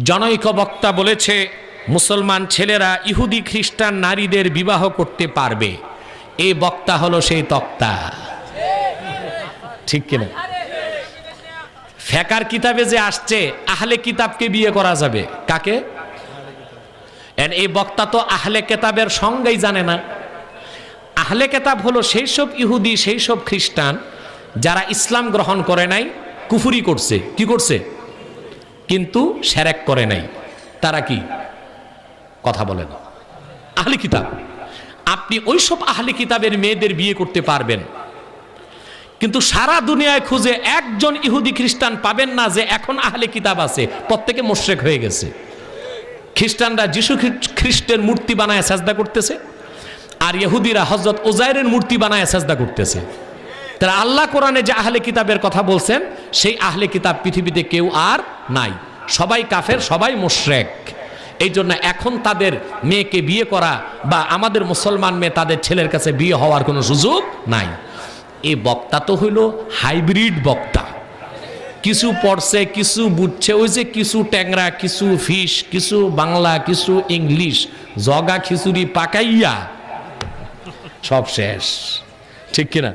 জনৈক বক্তা বলেছে মুসলমান ছেলেরা ইহুদি খ্রিস্টান নারীদের বিবাহ করতে পারবে। এই বক্তা হলো সেই তক্তা, ঠিক কিনা? ফেকার কিতাবে যে আসছে আহলে কিতাবকে বিয়ে করা যাবে। কাকে? এই বক্তা তো আহলে কিতাবের সংজ্ঞাই জানে না। আহলে কিতাব হলো সেই সব ইহুদি, সেই সব খ্রিস্টান যারা ইসলাম গ্রহণ করে নাই, কুফরি করছে। কি করছে? কিন্তু শিরক করে নাই। তারা কি? কথা বলে না। আহলে কিতাব। আপনি ওই সব আহলে কিতাবের মেয়েদের বিয়ে করতে পারবেন, কিন্তু সারা দুনিয়ায় খুঁজে একজন ইহুদি খ্রিস্টান পাবেন না যে এখন আহলে কিতাব আছে। প্রত্যেকে মুশরিক হয়ে গেছে। খ্রিস্টানরা যিশু খ্রিস্টের মূর্তি বানায় সাজদা করতেছে, আর ইহুদিরা হযরত উজাইরের মূর্তি বানায় সাজদা করতেছে। তারা আল্লাহ কোরআনে যে আহলে কিতাবের কথা বলছেন, সেই আহলে কিতাব পৃথিবীতে কেউ আর নাই। সবাই কাফের, সবাই মুশরিক। এই জন্য এখন তাদের মেয়েকে বিয়ে করা বা আমাদের মুসলমান মেয়ে তাদের ছেলের কাছে বিয়ে হওয়ার কোনো সুযোগ নাই। এই বক্তা তো হইল হাইব্রিড বক্তা। কিছু পড়ছে, কিছু বুঝছে, ওই যে কিছু ট্যাংরা, কিছু ফিশ, কিছু বাংলা, কিছু ইংলিশ, জগা খিচুড়ি পাকাইয়া সব শেষ, ঠিক কিনা?